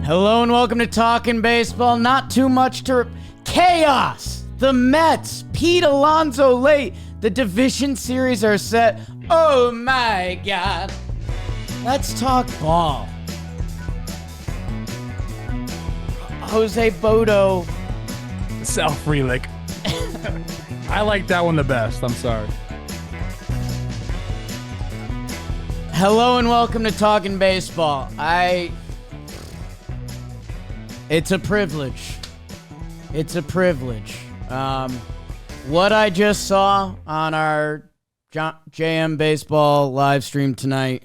Hello and welcome to Talkin Baseball. Not too much to... Chaos! The Mets, Pete Alonso late. The division series are set. Oh my God. Let's talk ball. Jose Bodo. Sal Frelick. I like that one the best. I'm sorry. Hello and welcome to Talkin Baseball. It's a privilege. It's a privilege. What I just saw on our JM Baseball live stream tonight,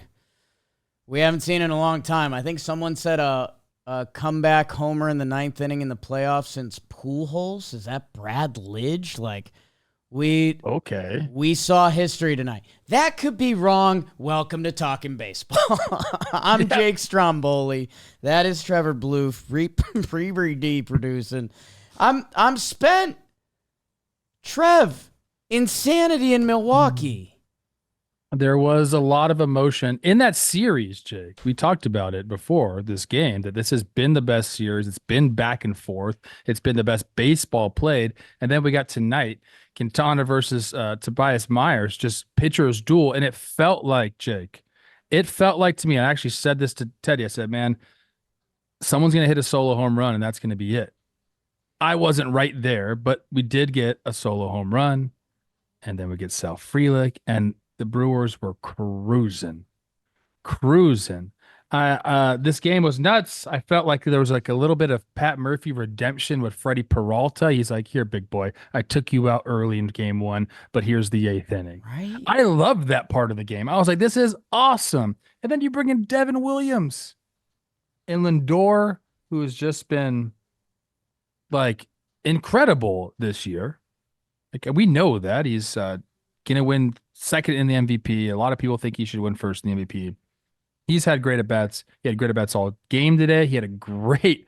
we haven't seen in a long time. I think someone said a comeback homer in the ninth inning in the playoffs since Pujols. Is that Brad Lidge? We saw history tonight. That could be wrong. Welcome to Talkin Baseball. I'm Jake Stromboli. That is Trevor Blue, Free producing. I'm spent. Trev, insanity in Milwaukee. There was a lot of emotion in that series, Jake. We talked about it before this game, that this has been the best series. It's been back and forth. It's been the best baseball played. And then we got tonight, Quintana versus Tobias Myers, just pitcher's duel. And it felt like, Jake, to me, I actually said this to Teddy. I said, man, someone's going to hit a solo home run, and that's going to be it. I wasn't right there, but we did get a solo home run, and then we get Sal Frelick, and the Brewers were cruising. This game was nuts. I felt like there was a little bit of Pat Murphy redemption with Freddie Peralta. He's like, here, big boy, I took you out early in game one, but here's the eighth inning. Right? I loved that part of the game. I was like, this is awesome. And then you bring in Devin Williams and Lindor, who has just been incredible this year. We know that he's going to win second in the MVP. A lot of people think he should win first in the MVP. He's had great at-bats. He had great at-bats all game today. He had a great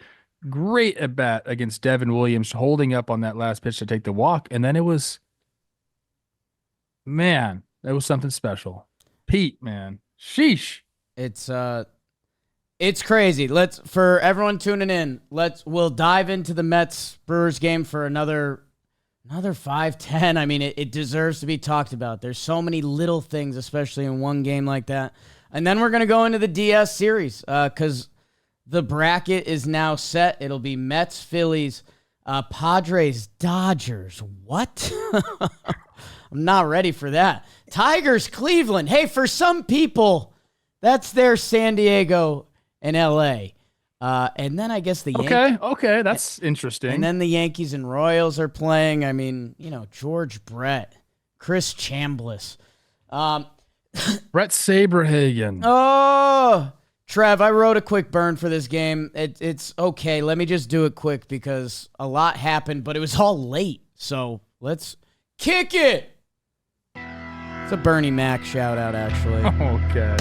at-bat against Devin Williams, holding up on that last pitch to take the walk. And then it was something special. Pete, man. Sheesh. It's crazy. For everyone tuning in, we'll dive into the Mets Brewers game for another 5-10. I mean, it deserves to be talked about. There's so many little things, especially in one game like that. And then we're going to go into the DS series because the bracket is now set. It'll be Mets, Phillies, Padres, Dodgers. What? I'm not ready for that. Tigers, Cleveland. Hey, for some people, that's their San Diego and L.A. And then I guess the Yankees. Okay, that's interesting. And then the Yankees and Royals are playing. I mean, George Brett, Chris Chambliss. Brett Saberhagen. Oh, Trev, I wrote a quick burn for this game. It's okay. Let me just do it quick because a lot happened, but it was all late. So let's kick it. It's a Bernie Mac shout out, actually. Okay.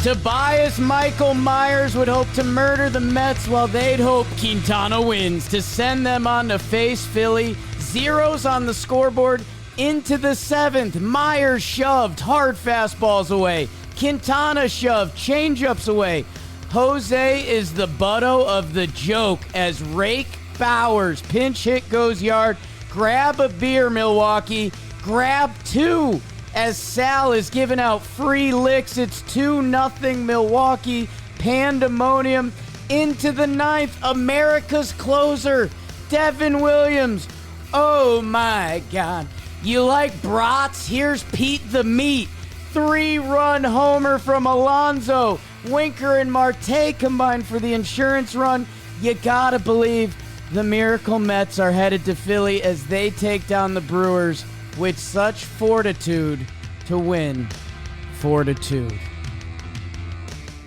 Tobias Michael Myers would hope to murder the Mets while they'd hope Quintana wins to send them on to face Philly. Zeros on the scoreboard into the seventh. Myers shoved hard fastballs away. Quintana shoved changeups away. Jose is the butto of the joke as Rake Bowers pinch hit goes yard. Grab a beer, Milwaukee. Grab two. As Sal is giving out free licks, it's 2-0 Milwaukee. Pandemonium into the ninth. America's closer, Devin Williams. Oh my God. You like brats? Here's Pete the Meat. 3-run homer from Alonso. Winker and Marte combined for the insurance run. You gotta believe the Miracle Mets are headed to Philly as they take down the Brewers with such fortitude to win 4-2.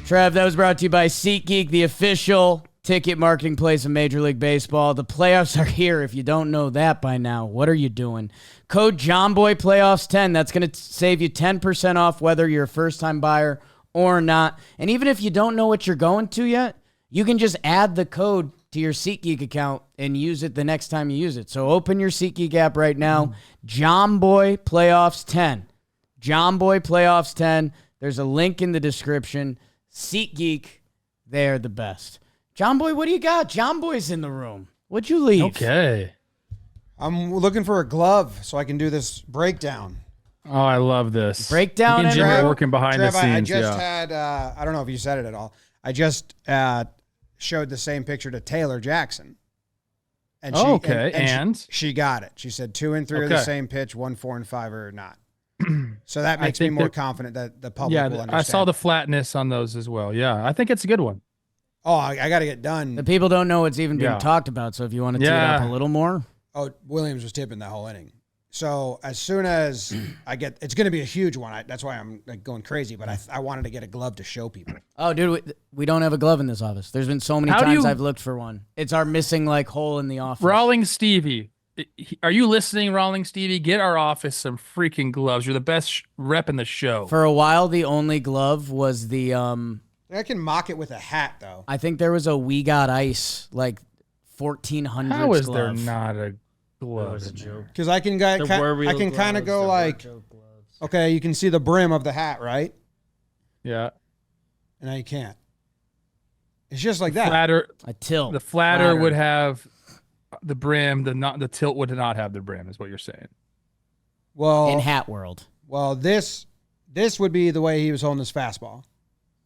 Trev, that was brought to you by SeatGeek, the official ticket marketing place of Major League Baseball. The playoffs are here. If you don't know that by now, what are you doing? Code JOHNBOYPLAYOFFS10. That's going to save you 10% off whether you're a first-time buyer or not. And even if you don't know what you're going to yet, you can just add the code to your SeatGeek account and use it the next time you use it. So open your SeatGeek app right now. JOHNBOYPLAYOFFS10. JOHNBOYPLAYOFFS10. There's a link in the description. SeatGeek, they're the best. John Boy, what do you got? John Boy's in the room. What'd you leave? Okay. I'm looking for a glove so I can do this breakdown. Oh, I love this. Breakdown. Me and Jimmy and are working behind the Trev, scenes. I just yeah. had, I don't know if you said it at all. I just showed the same picture to Taylor Jackson. And she got it. She said 2 and 3 are the same pitch, 1, 4, and 5 are not. So that makes me more confident that the public will understand. I saw the flatness on those as well. Yeah, I think it's a good one. Oh, I got to get done. The people don't know it's even being talked about, so if you want to tee it up a little more. Oh, Williams was tipping that whole inning. So as soon as I get, it's going to be a huge one. That's why I'm like going crazy. But I wanted to get a glove to show people. Oh, dude, we don't have a glove in this office. There's been so many times I've looked for one. It's our missing like hole in the office. Rawling Stevie, are you listening, Rawling Stevie? Get our office some freaking gloves. You're the best rep in the show. For a while, the only glove was the I can mock it with a hat though. I think there was a We Got Ice like 1400s. How is glove. there not a glove? That was a joke. Because I can kind of go like, okay, you can see the brim of the hat, right? Yeah. And now you can't. It's just like that. A tilt. The flatter would have the brim. The tilt would not have the brim. Is what you're saying? Well, in hat world. Well, this would be the way he was holding his fastball.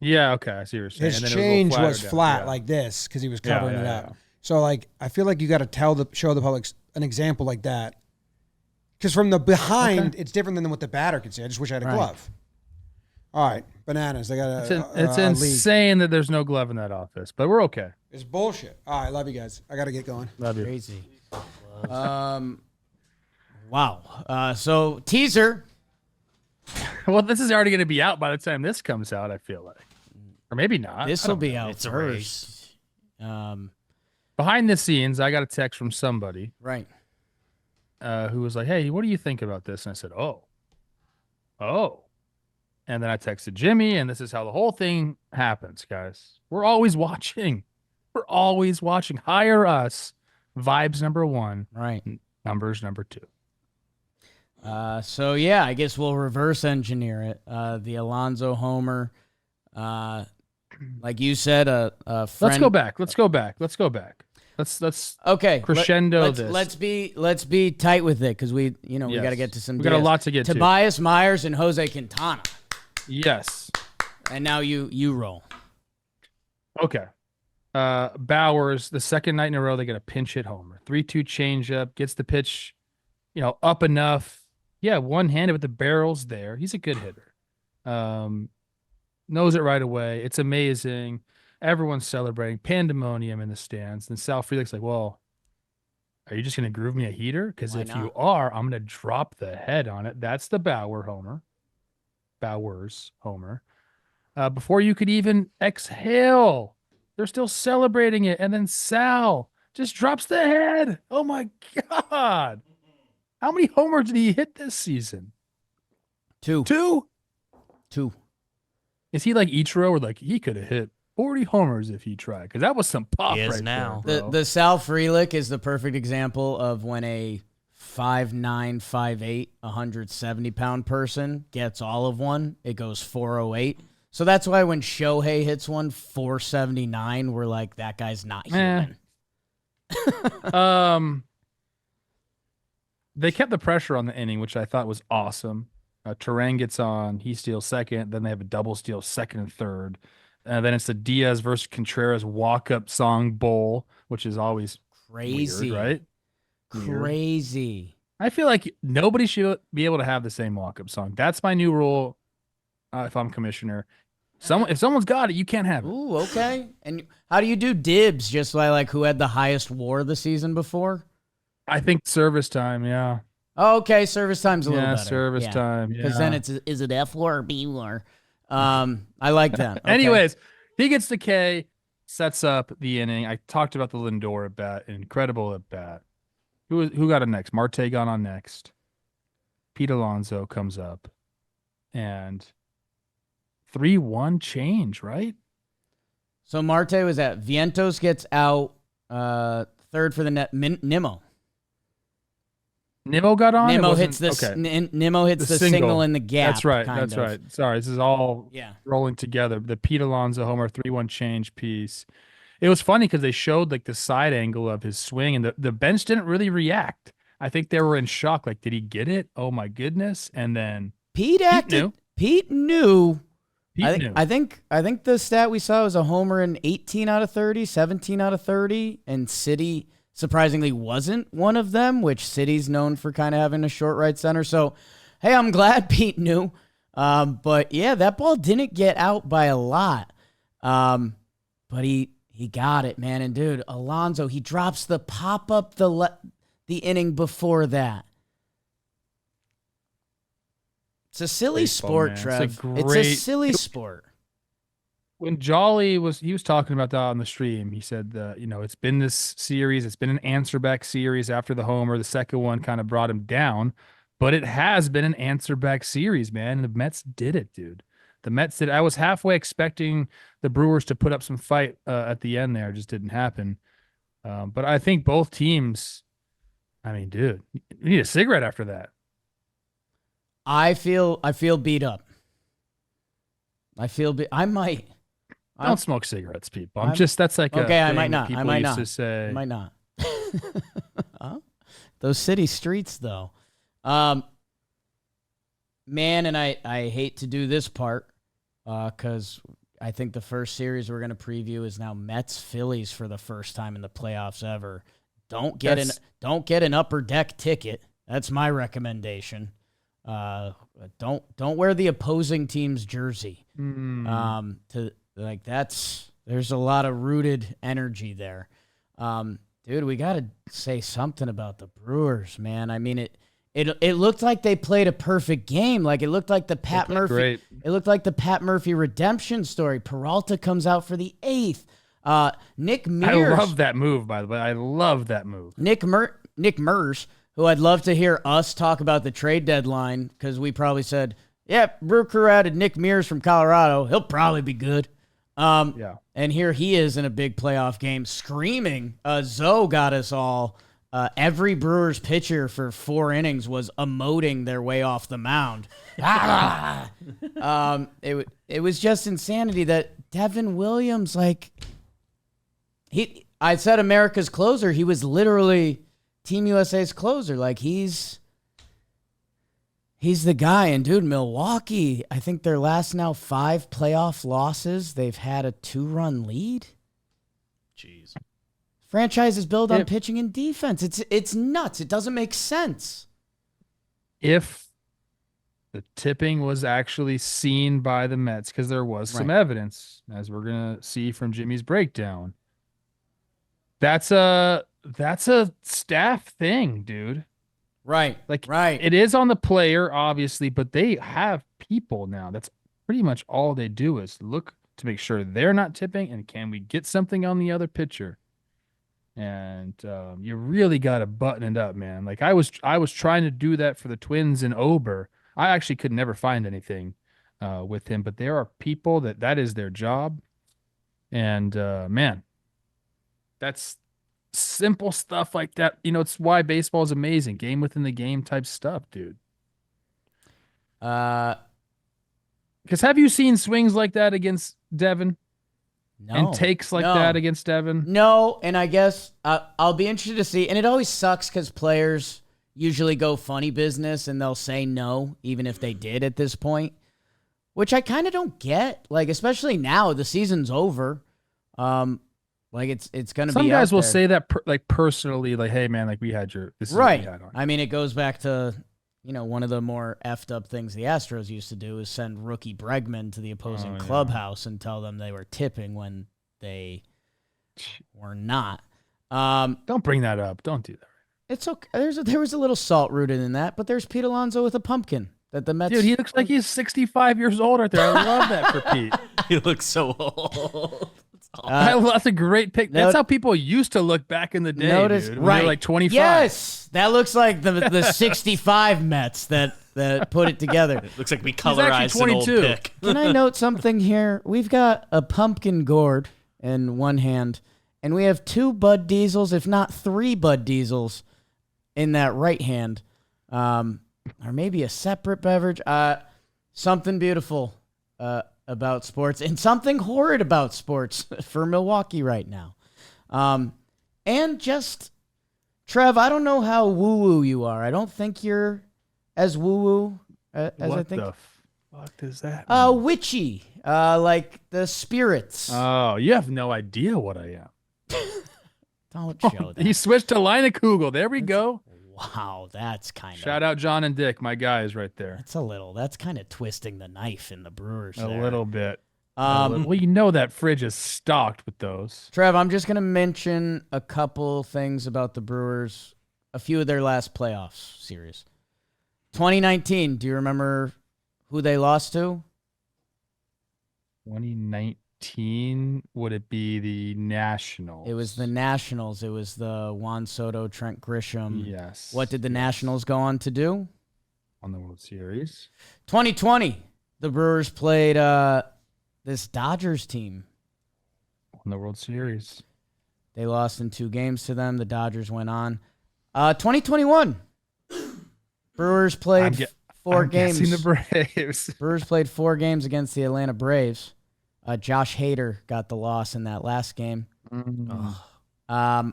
Yeah. Okay. I see what you're saying. His change was flat like this because he was covering it up. So like, I feel like you got to show the public an example like that. Because from the behind, it's different than what the batter can see. I just wish I had a glove. All right, bananas. They got it's insane that there's no glove in that office, but we're okay. It's bullshit. All right, love you guys. I got to get going. Love you. Crazy. Wow. So teaser. Well, this is already going to be out by the time this comes out. I feel like, or maybe not. This will be out It's a first. Behind the scenes, I got a text from somebody, Right. Who was like, "Hey, what do you think about this?" And I said, "Oh." And then I texted Jimmy, and this is how the whole thing happens, guys. We're always watching. We're always watching. Hire us. Vibes number 1. Right. Numbers number 2. So yeah, I guess we'll reverse engineer it. The Alonso homer, like you said, a friend. Let's go back. Let's okay crescendo this. Let's be tight with it because we got to get to some. We got a lot to get to. Tobias Myers and Jose Quintana. Yes. And now you roll. Okay. Bowers, the second night in a row, they get a pinch hit homer. 3-2 changeup, gets the pitch, up enough. Yeah, one-handed with the barrels there. He's a good hitter. Knows it right away. It's amazing. Everyone's celebrating. Pandemonium in the stands. And Sal Frelick's like, well, are you just going to groove me a heater? Because if you are, I'm going to drop the head on it. That's the Bowers homer. Before you could even exhale, they're still celebrating it. And then Sal just drops the head. Oh, my God. How many homers did he hit this season? 2. 2? 2. Is he like Ichiro, or like he could have hit 40 homers if he tried? Because that was some pop He is right now. there, bro. The Sal Frelick is the perfect example of when a 5'9", 5'8", 170-pound person gets all of one, it goes 408. So that's why when Shohei hits one 479, we're like, that guy's not human. They kept the pressure on the inning, which I thought was awesome. Terang gets on, he steals second, then they have a double steal second and third. Then it's the Diaz versus Contreras walk-up song bowl, which is always crazy, weird, right? Crazy. I feel like nobody should be able to have the same walk-up song. That's my new rule. If I'm commissioner, if someone's got it, you can't have it. Ooh, okay. And how do you do dibs? Just like who had the highest WAR the season before? I think service time, yeah. Oh, okay, service time's a little better. Service time. Because then is it F WAR or B WAR? I like that. Okay. Anyways, he gets the K, sets up the inning. I talked about the Lindor at bat, incredible at bat. Who got it next? Marte got on next. Pete Alonso comes up, and 3-1 change, right? So Marte was at Vientos gets out, third for the net. Nimmo got on. Nimmo hits Nimmo hits the single in the gap. That's right. Right. Sorry, this is all rolling together. The Pete Alonso homer 3-1 change piece. it was funny because they showed like the side angle of his swing, and the bench didn't really react. I think they were in shock. Like, did he get it? Oh my goodness! And then Pete acted. Pete knew. I think the stat we saw was a homer in 18 out of 30, 17 out of 30, and City surprisingly wasn't one of them, which City's known for kind of having a short right center. So, hey, I'm glad Pete knew. But yeah, that ball didn't get out by a lot. But he got it, man. And dude, Alonso, he drops the pop up the inning before that. It's a silly sport, Trev. It's a silly sport. When Jolly was talking about that on the stream, he said, it's been this series. It's been an answer back series after the homer. The second one kind of brought him down, but it has been an answer back series, man. And the Mets did it, dude. The Mets did. I was halfway expecting the Brewers to put up some fight at the end there. It just didn't happen. But I think both teams, I mean, dude, you need a cigarette after that. I feel beat up. I might. Don't smoke cigarettes, people. That's like okay. I might not. I might not. To say. I might not. Those city streets, though. Man, and I hate to do this part because I think the first series we're going to preview is now Mets Phillies for the first time in the playoffs ever. Don't get an upper deck ticket. That's my recommendation. Don't wear the opposing team's jersey. There's a lot of rooted energy there. Dude, we got to say something about the Brewers, man. I mean, it looked like they played a perfect game. Like it looked like the Pat Murphy. Great. It looked like the Pat Murphy redemption story. Peralta comes out for the 8th. Nick Mears. I love that move, by the way. I love that move. Nick Mers, who I'd love to hear us talk about the trade deadline, because we probably said, yeah, Brew Crew added Nick Mears from Colorado. He'll probably be good. Yeah. And here he is in a big playoff game screaming. Zoe got us all. Every Brewers pitcher for 4 innings was emoting their way off the mound. It was just insanity that Devin Williams, I said America's closer. He was literally Team USA's closer. Like he's the guy. And dude, Milwaukee, I think their last now 5 playoff losses, they've had a 2-run lead. Jeez. Franchise is built on pitching and defense. It's nuts. It doesn't make sense. If the tipping was actually seen by the Mets, because there was some evidence, as we're gonna see from Jimmy's breakdown. That's a staff thing, dude. Right. It is on the player, obviously, but they have people now. That's pretty much all they do is look to make sure they're not tipping, and can we get something on the other pitcher? And you really got to button it up, man. Like I was trying to do that for the Twins and Ober. I actually could never find anything with him, but there are people that is their job. And man, that's simple stuff like that. It's why baseball is amazing. Game within the game type stuff, dude. Because have you seen swings like that against Devin? No. And takes like that against Devin? No, and I guess I'll be interested to see. And it always sucks because players usually go funny business and they'll say no, even if they did at this point, which I kind of don't get. Like, especially now, the season's over. It's going to be. Some guys will say that personally, like, hey, man, like we had this is right. What we had on. I mean, it goes back to, one of the more effed up things the Astros used to do is send rookie Bregman to the opposing clubhouse and tell them they were tipping when they were not. Don't bring that up. Don't do that. It's okay. There was a little salt rooted in that, but there's Pete Alonso with a pumpkin that the Mets. Dude, he looks like he's 65 years old right there. I love that for Pete. He looks so old. That's a great pick. That's how people used to look back in the day. Notice, dude, when they were like 25. Yes, that looks like the 65 Mets that put it together. It looks like we colorized an old pick. Can I note something here? We've got a pumpkin gourd in one hand, and we have 2 Bud Diesels, if not 3 Bud Diesels, in that right hand, or maybe a separate beverage. Something beautiful. about sports and something horrid about sports for Milwaukee right now. And just, Trev, I don't know how woo-woo you are. I don't think you're as woo-woo as I think. What the fuck does that mean? Witchy, like the spirits. Oh, you have no idea what I am. Don't show that. He switched to Kugel. There we go. Wow, that's kind of... Shout out John and Dick, my guys right there. That's kind of twisting the knife in the Brewers A there. little bit. Well, you know that fridge is stocked with those. Trev, I'm just going to mention a couple things about the Brewers, a few of their last playoffs series. 2019, do you remember who they lost to? 2019, would it be the Nationals? It was the Nationals. It was the Juan Soto, Trent Grisham. Yes. What did the Nationals go on to do? On the World Series. 2020, the Brewers played this Dodgers team. On the World Series. They lost in 2 games to them. The Dodgers went on. 2021, Brewers played 4 games. I'm guessing the Braves. Brewers played 4 games against the Atlanta Braves. Josh Hader got the loss in that last game. Heartbreaker.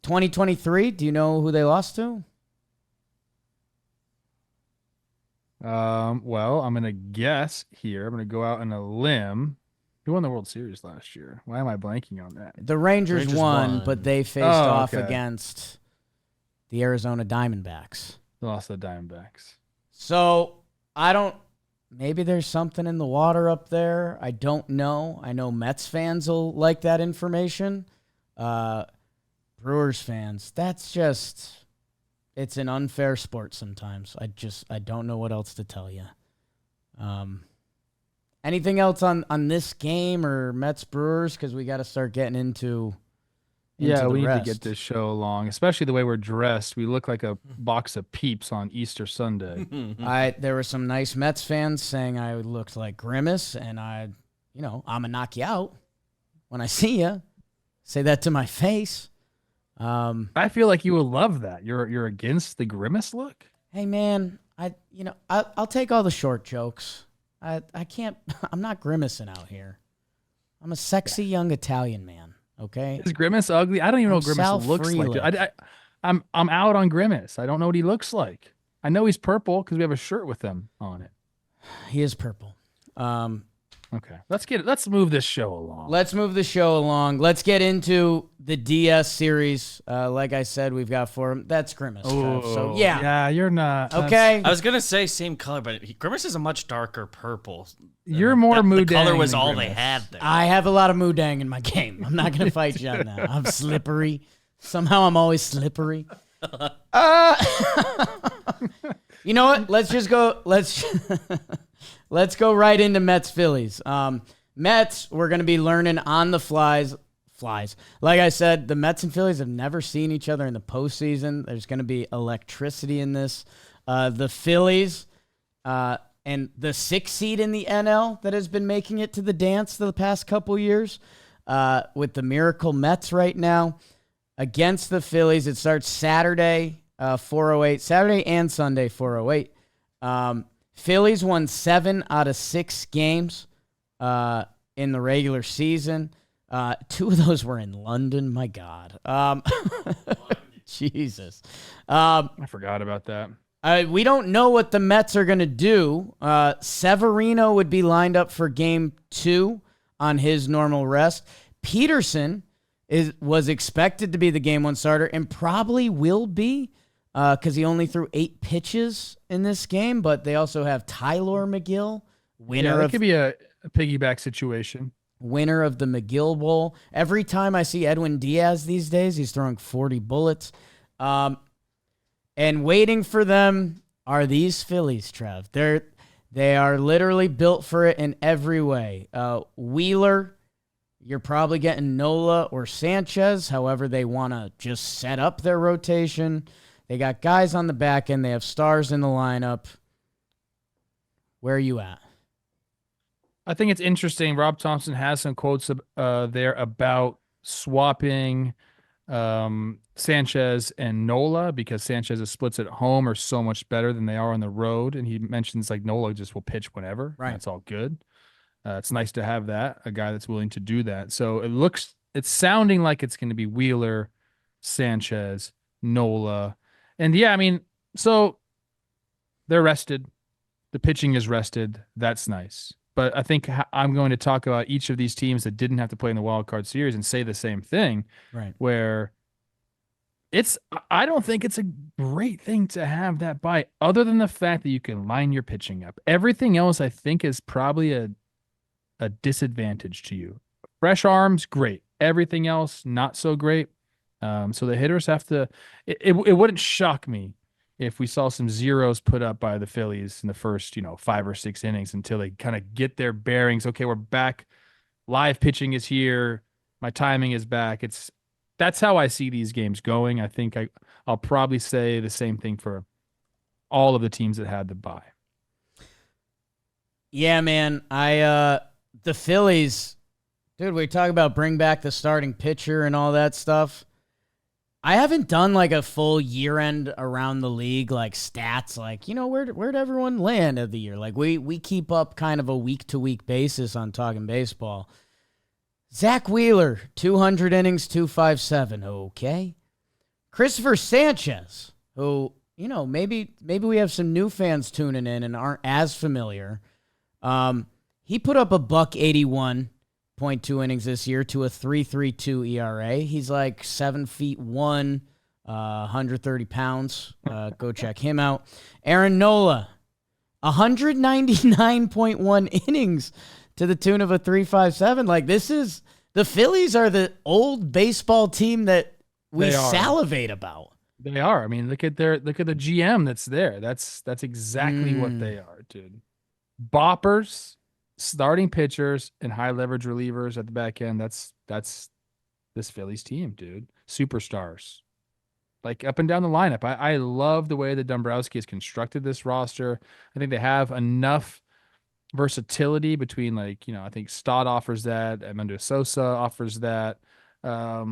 2023, do you know who they lost to? Well, I'm going to guess here. I'm going to go out on a limb. Who won the World Series last year? Why am I blanking on that? The Rangers won, but they faced off okay. against the Arizona Diamondbacks. They lost to the Diamondbacks. So, maybe there's something in the water up there. I don't know. I know Mets fans will like that information. Brewers fans, it's an unfair sport sometimes. I don't know what else to tell you. Anything else on this game or Mets Brewers? Because we got to start getting into Yeah, the we need rest. to get this show along, especially the way we're dressed. We look like a box of Peeps on Easter Sunday. There were some nice Mets fans saying I looked like Grimace, and I'm gonna knock you out when I see you. Say that to my face. I feel like you will love that. You're against the Grimace look? Hey man, I'll take all the short jokes. I can't. I'm not grimacing out here. I'm a sexy young Italian man. Okay. Is Grimace ugly? I don't even know what Grimace looks like. I'm out on Grimace. I don't know what he looks like. I know he's purple because we have a shirt with him on it. He is purple. Okay, let's move this show along. Let's move the show along. Let's get into the DS series. Like I said, we've got 4. That's Grimace. So yeah, you're not okay. I was gonna say same color, but Grimace is a much darker purple. You're more Mudang. The color was all Grimace. they had there. I have a lot of Mudang in my game. I'm not gonna fight you on that. I'm slippery. Somehow I'm always slippery. You know what? Let's just go. Let's go right into Mets Phillies. Mets, we're going to be learning on the flies. Like I said, the Mets and Phillies have never seen each other in the postseason. There's going to be electricity in this. The Phillies and the 6th seed in the NL that has been making it to the dance the past couple years with the Miracle Mets right now against the Phillies. It starts Saturday, 4:08. Saturday and Sunday, 4:08. Phillies won 7 out of 6 games in the regular season. 2 of those were in London. My God. Jesus. I forgot about that. We don't know what the Mets are going to do. Severino would be lined up for game 2 on his normal rest. Peterson was expected to be the game 1 starter and probably will be. Because he only threw 8 pitches in this game, but they also have Tyler McGill, that could be a piggyback situation. Winner of the McGill Bowl. Every time I see Edwin Diaz these days, he's throwing 40 bullets. And waiting for them are these Phillies, Trev. They are literally built for it in every way. Wheeler, you're probably getting Nola or Sanchez. However, they want to just set up their rotation. They got guys on the back end. They have stars in the lineup. Where are you at? I think it's interesting. Rob Thompson has some quotes there about swapping Sanchez and Nola, because Sanchez's splits at home are so much better than they are on the road. And he mentions like Nola just will pitch whenever. Right. That's all good. It's nice to have that, a guy that's willing to do that. So it's sounding like it's going to be Wheeler, Sanchez, Nola. And yeah, I mean, so they're rested. The pitching is rested. That's nice. But I think I'm going to talk about each of these teams that didn't have to play in the wild card series and say the same thing. Right. Where I don't think it's a great thing to have that bye, other than the fact that you can line your pitching up. Everything else I think is probably a disadvantage to you. Fresh arms, great. Everything else, not so great. So the hitters have to. It wouldn't shock me if we saw some zeros put up by the Phillies in the first, 5 or 6 innings until they kind of get their bearings. Okay, we're back. Live pitching is here. My timing is back. That's how I see these games going. I think I'll probably say the same thing for all of the teams that had the bye. Yeah, man. The Phillies, dude, we talk about bring back the starting pitcher and all that stuff. I haven't done like a full year-end around the league, like stats, like, where'd everyone land of the year? Like we keep up kind of a week-to-week basis on Talkin Baseball. Zach Wheeler, 200 innings, 257. Okay. Christopher Sanchez, who, maybe we have some new fans tuning in and aren't as familiar. He put up a $181.2 innings this year to a 3.32 ERA. He's like 7'1", 130 pounds. Go check him out. Aaron Nola, 199.1 innings to the tune of a 3.57. Like, the Phillies are the old baseball team that we salivate about. They are. I mean, look at the GM that's there. That's exactly what they are, dude. Boppers, starting pitchers, and high leverage relievers at the back end. That's this Phillies team, dude. Superstars, like up and down the lineup. I love the way that Dombrowski has constructed this roster. I think they have enough versatility between, I think Stott offers that, Edmundo Sosa offers that. I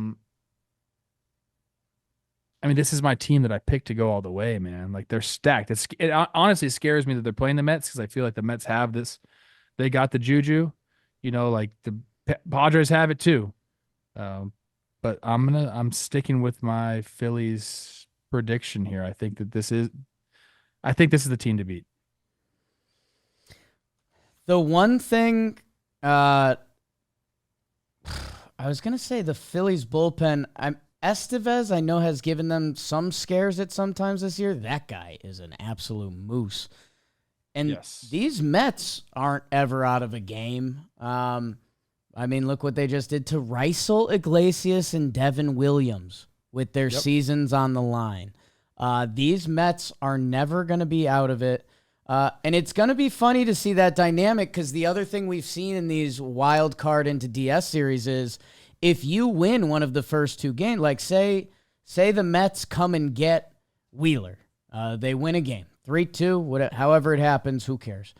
mean, this is my team that I picked to go all the way, man. Like, they're stacked. It honestly scares me that they're playing the Mets, because I feel like the Mets have this. They got the juju, like the Padres have it too. But I'm sticking with my Phillies prediction here. I think this is the team to beat. The one thing, I was gonna say the Phillies bullpen. Estevez, I know, has given them some scares at sometimes this year. That guy is an absolute moose. And These Mets aren't ever out of a game. I mean, look what they just did to Raisel Iglesias and Devin Williams with their seasons on the line. These Mets are never going to be out of it. And it's going to be funny to see that dynamic, because the other thing we've seen in these wild card into DS series is if you win one of the first 2 games, like say the Mets come and get Wheeler, they win a game, 3-2, however it happens, who cares?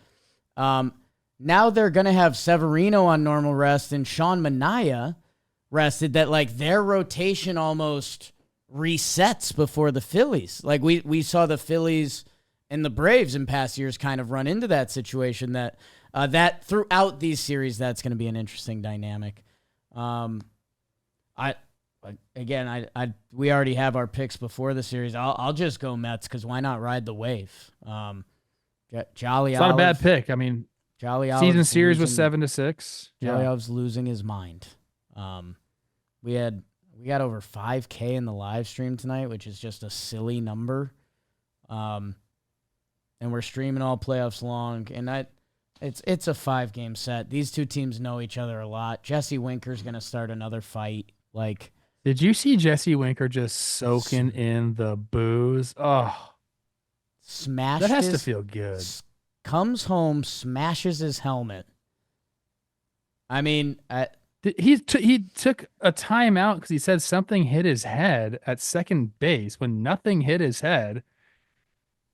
Now they're going to have Severino on normal rest and Sean Manaea rested, that like their rotation almost resets before the Phillies. Like we saw the Phillies and the Braves in past years kind of run into that situation, that throughout these series, that's going to be an interesting dynamic. We already have our picks before the series. I'll just go Mets, because why not ride the wave? Jolly It's not a bad pick. I mean, Jolly season series was 7-6. Jolly Olive's losing his mind. We got over 5K in the live stream tonight, which is just a silly number. And we're streaming all playoffs long, and it's a 5-game set. These two teams know each other a lot. Jesse Winker's going to start another fight. Like, did you see Jesse Winker just soaking in the booze? Oh, smashed. That has to feel good. Comes home, smashes his helmet. I mean, he took a timeout because he said something hit his head at second base when nothing hit his head.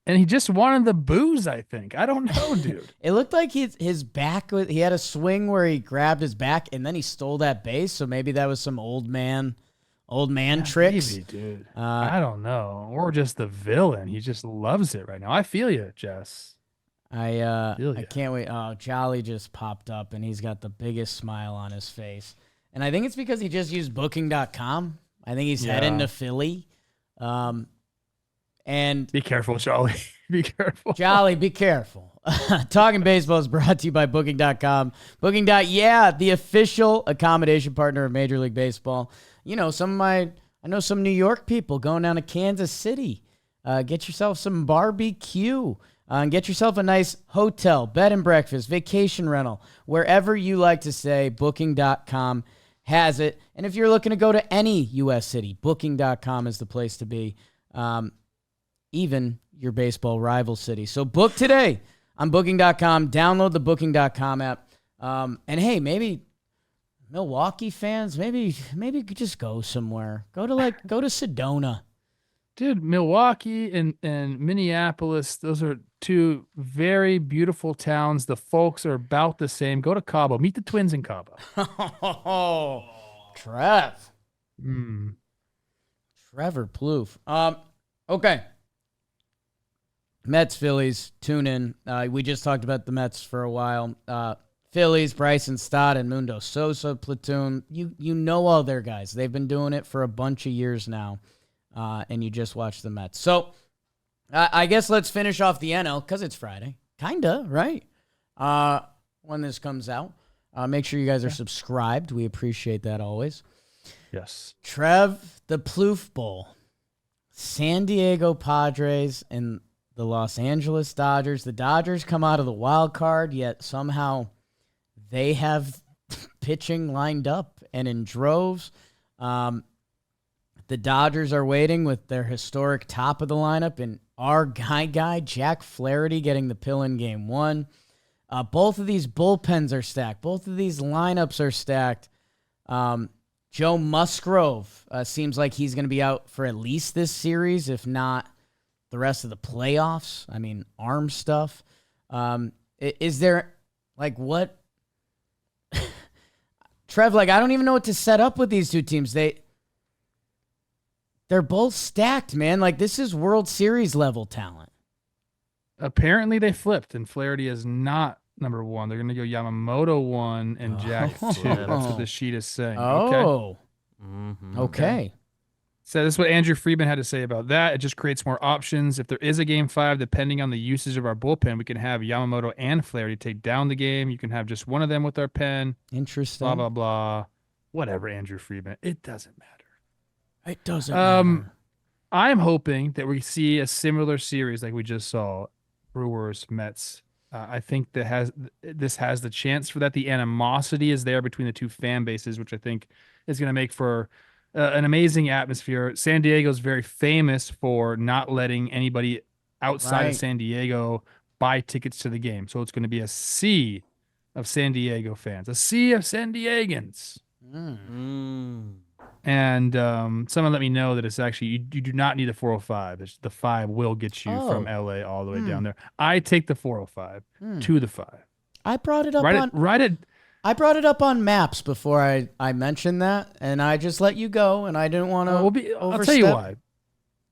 And he just wanted the booze, I think. I don't know, dude. It looked like his back, he had a swing where he grabbed his back and then he stole that base. So maybe that was some old man Old man tricks. Maybe, dude. I don't know. Or just the villain. He just loves it right now. I feel you, Jess. I can't wait. Oh, Jolly just popped up, and he's got the biggest smile on his face. And I think it's because he just used Booking.com. I think he's heading to Philly. And be careful, Jolly. Be careful. Jolly, be careful. Talking Baseball is brought to you by Booking.com. The official accommodation partner of Major League Baseball. You know, I know some New York people going down to Kansas City. Get yourself some barbecue. And get yourself a nice hotel, bed and breakfast, vacation rental, wherever you like to stay. Booking.com has it. And if you're looking to go to any U.S. city, Booking.com is the place to be. Even your baseball rival city. So book today on Booking.com. Download the Booking.com app. And hey, maybe Milwaukee fans, maybe you could just go somewhere. Go to Sedona. Dude, Milwaukee and Minneapolis, those are two very beautiful towns. The folks are about the same. Go to Cabo. Meet the twins in Cabo. Oh, Trev. Trevor Plouffe. Okay. Mets, Phillies, tune in. We just talked about the Mets for a while. Phillies, Bryson Stott and Mundo Sosa platoon. You know all their guys. They've been doing it for a bunch of years now. And you just watched the Mets. So I guess let's finish off the NL because it's Friday. Kinda, right? When this comes out. Make sure you guys are subscribed. We appreciate that always. Yes. Trev, the Plouffe Bowl. San Diego Padres and the Los Angeles Dodgers. The Dodgers come out of the wild card, yet somehow they have pitching lined up and in droves. The Dodgers are waiting with their historic top of the lineup and our guy, Jack Flaherty, getting the pill in game one. Both of these bullpens are stacked. Both of these lineups are stacked. Joe Musgrove seems like he's going to be out for at least this series, if not the rest of the playoffs. I mean, arm stuff. Is there, what? Trev, I don't even know what to set up with these two teams. They're both stacked, man. This is World Series level talent. Apparently they flipped, and Flaherty is not number one. They're going to go Yamamoto 1 and Jack 2. That's what the sheet is saying. Oh. Mm-hmm. Okay. So this is what Andrew Friedman had to say about that. It just creates more options. If there is a game 5, depending on the usage of our bullpen, we can have Yamamoto and Flaherty take down the game. You can have just one of them with our pen. Interesting. Blah, blah, blah. Whatever, Andrew Friedman. It doesn't matter. It doesn't matter. I'm hoping that we see a similar series like we just saw, Brewers, Mets. I think this has the chance for that. The animosity is there between the two fan bases, which I think is going to make for an amazing atmosphere. San Diego is very famous for not letting anybody outside of San Diego buy tickets to the game. So it's going to be a sea of San Diego fans, a sea of San Diegans. And someone let me know that it's actually you do not need a 405. The 5 will get you from LA all the way down there. I take the 405 to the 5. I brought it up I brought it up on Maps before I mentioned that, and I just let you go, and I didn't want to. I'll tell you why.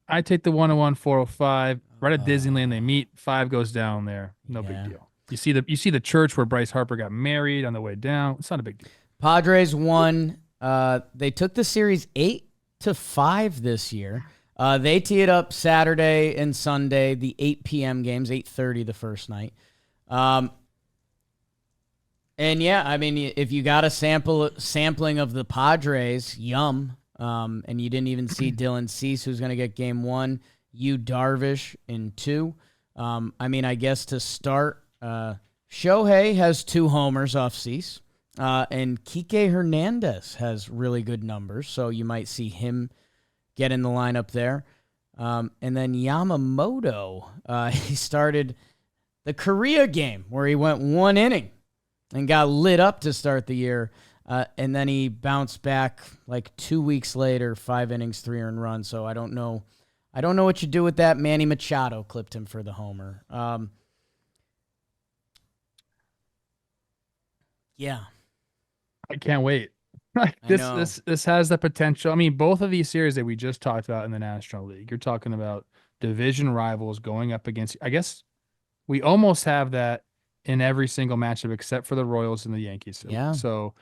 I take the 101 405 right at Disneyland. They meet. 5 goes down there. No big deal. You see the church where Bryce Harper got married on the way down. It's not a big deal. Padres won. They took the series 8-5 this year. They tee it up Saturday and Sunday, the 8 p.m. games, 8:30 the first night. And yeah, I mean, if you got a sampling of the Padres, yum. And you didn't even see Dylan Cease, who's going to get game 1. Yu Darvish in 2. I mean, I guess to start, Shohei has 2 homers off Cease. And Kike Hernandez has really good numbers, so you might see him get in the lineup there. And then Yamamoto, he started the Korea game where he went 1 inning and got lit up to start the year. And then he bounced back 2 weeks later, 5 innings, 3 earned runs. So I don't know what you do with that. Manny Machado clipped him for the homer. Yeah. I can't wait. This has the potential. I mean, both of these series that we just talked about in the National League, you're talking about division rivals going up against. I guess we almost have that in every single matchup except for the Royals and the Yankees. Yeah. So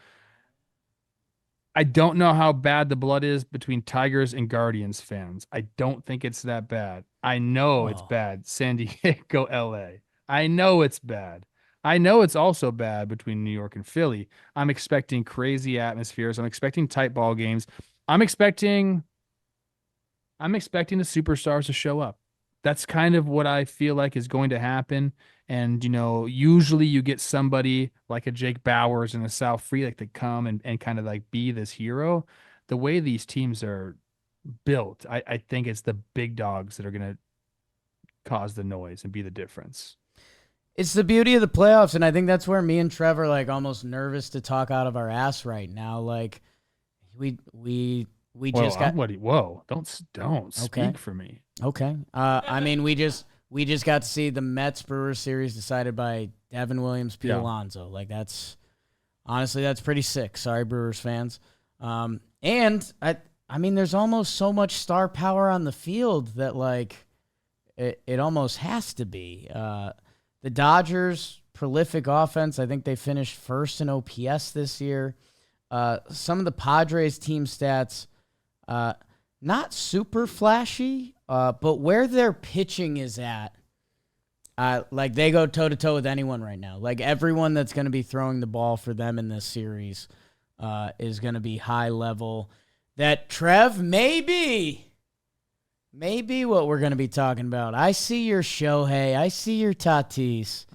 I don't know how bad the blood is between Tigers and Guardians fans. I don't think it's that bad. I know it's bad. San Diego, LA. I know it's bad. I know it's also bad between New York and Philly. I'm expecting crazy atmospheres. I'm expecting tight ball games. I'm expecting the superstars to show up. That's kind of what I feel like is going to happen. And, usually you get somebody like a Jake Bauers and a Sal Frelick to come and kind of like be this hero. The way these teams are built, I think it's the big dogs that are going to cause the noise and be the difference. It's the beauty of the playoffs, and I think that's where me and Trevor like almost nervous to talk out of our ass right now. Like we just got don't speak for me. Okay. I mean we just got to see the Mets Brewers series decided by Devin Williams, Pete Alonso. Like that's pretty sick. Sorry, Brewers fans. And I mean there's almost so much star power on the field that like it almost has to be. The Dodgers, prolific offense. I think they finished first in OPS this year. Some of the Padres team stats, not super flashy, but where their pitching is at, like they go toe-to-toe with anyone right now. Like everyone that's going to be throwing the ball for them in this series is going to be high level. That Trev, maybe what we're going to be talking about. I see your Shohei. I see your Tatis.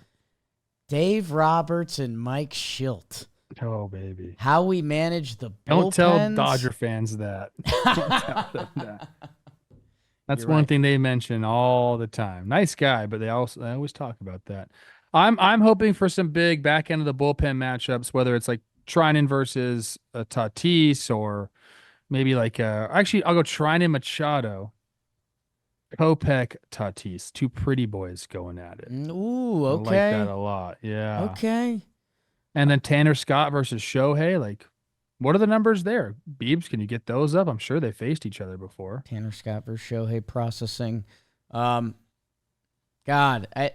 Dave Roberts and Mike Schilt. Oh, baby. How we manage the bullpens. Don't tell Dodger fans that. Don't tell them that. That's one thing they mention all the time. Nice guy, but they always talk about that. I'm hoping for some big back end of the bullpen matchups, whether it's like Trinan versus Tatis or maybe like actually I'll go Trinan Machado. Kopech, Tatis, two pretty boys going at it. Ooh, okay. I like that a lot. Yeah. Okay. And then Tanner Scott versus Shohei. Like, what are the numbers there? Beebs, can you get those up? I'm sure they faced each other before. Tanner Scott versus Shohei processing. God, I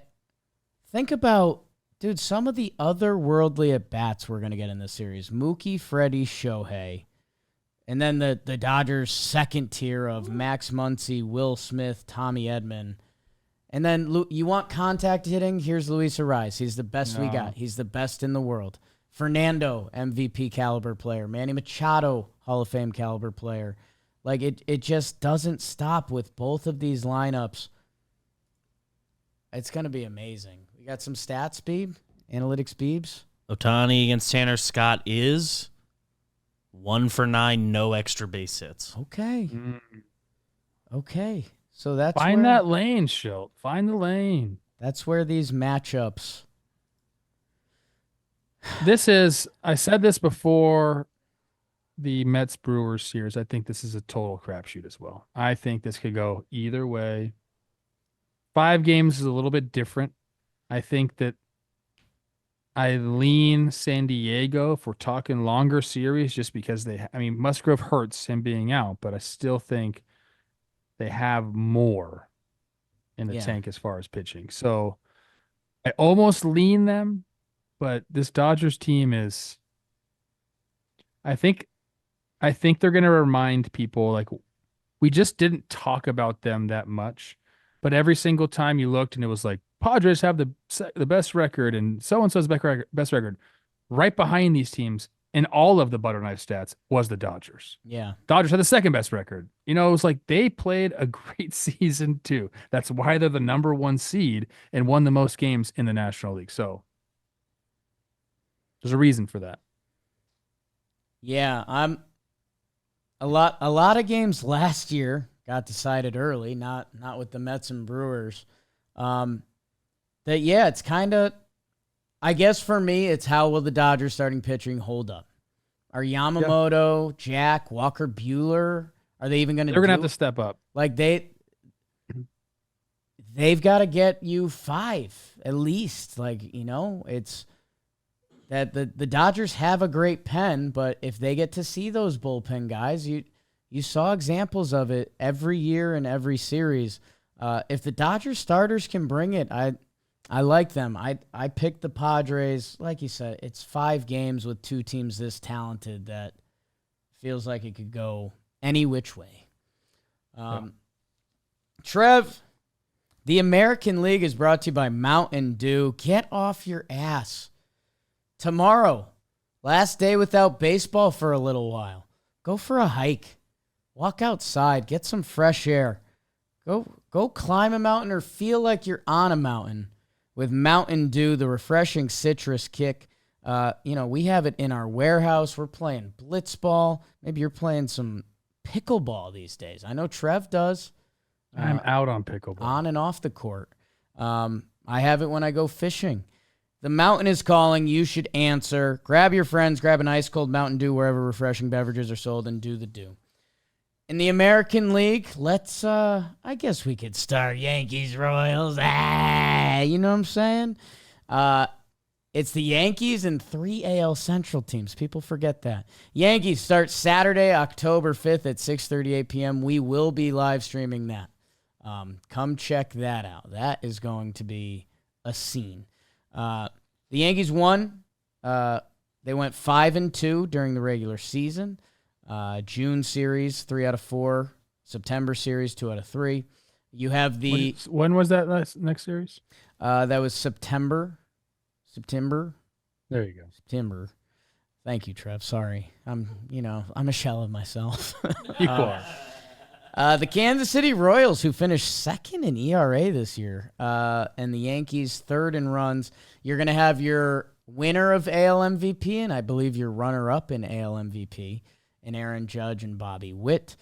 think about, dude, some of the otherworldly at-bats we're going to get in this series. Mookie, Freddie, Shohei. And then the Dodgers' second tier of Max Muncy, Will Smith, Tommy Edman. And then you want contact hitting? Here's Luis Ariz. He's the best we got. He's the best in the world. Fernando, MVP caliber player. Manny Machado, Hall of Fame caliber player. Like, it just doesn't stop with both of these lineups. It's going to be amazing. We got some stats, Beeb? Analytics, Beebs? Ohtani against Tanner Scott is 1 for 9, no extra base hits. Okay. Okay. So that's Find that lane, Schilt. Find the lane. That's where these matchups. I said this before the Mets Brewers series. I think this is a total crapshoot as well. I think this could go either way. 5 games is a little bit different. I think that I lean San Diego if we're talking longer series just because Musgrove hurts him being out, but I still think they have more in the tank as far as pitching. So I almost lean them, but this Dodgers team is, I think they're going to remind people, like, we just didn't talk about them that much, but every single time you looked and it was like, Padres have the best record and so-and-so's best record. Right behind these teams in all of the butter knife stats was the Dodgers. Yeah. Dodgers had the second best record. It was like they played a great season too. That's why they're the number 1 seed and won the most games in the National League. So there's a reason for that. Yeah, a lot of games last year got decided early, not with the Mets and Brewers. It's kind of, I guess for me, it's how will the Dodgers starting pitching hold up? Are Yamamoto, Jack, Walker Buehler, are they even going to? They're going to have to step up. Like they've got to get you 5 at least. Like, it's that the Dodgers have a great pen, but if they get to see those bullpen guys, you saw examples of it every year in every series. If the Dodgers starters can bring it, I like them. I picked the Padres. Like you said, it's 5 games with 2 teams this talented that feels like it could go any which way. Trev, the American League is brought to you by Mountain Dew. Get off your ass. Tomorrow, last day without baseball for a little while. Go for a hike. Walk outside. Get some fresh air. Go climb a mountain or feel like you're on a mountain with Mountain Dew, the refreshing citrus kick. We have it in our warehouse. We're playing blitzball. Maybe you're playing some pickleball these days. I know Trev does. I'm out on pickleball. On and off the court. I have it when I go fishing. The mountain is calling. You should answer. Grab your friends. Grab an ice-cold Mountain Dew wherever refreshing beverages are sold and do the do. In the American League, let's, I guess we could start Yankees, Royals. You know what I'm saying? It's the Yankees and 3 AL Central teams. People forget that. Yankees start Saturday, October 5th at 6:38 p.m. We will be live streaming that. Come check that out. That is going to be a scene. The Yankees won. They went 5-2 during the regular season. June series, 3 out of 4. September series, 2 out of 3. You have the... When was that next series? That was September. There you go. September. Thank you, Trev. Sorry. I'm a shell of myself. You are. The Kansas City Royals, who finished 2nd in ERA this year, and the Yankees 3rd in runs. You're going to have your winner of AL MVP, and I believe your runner-up in AL MVP, and Aaron Judge and Bobby Witt.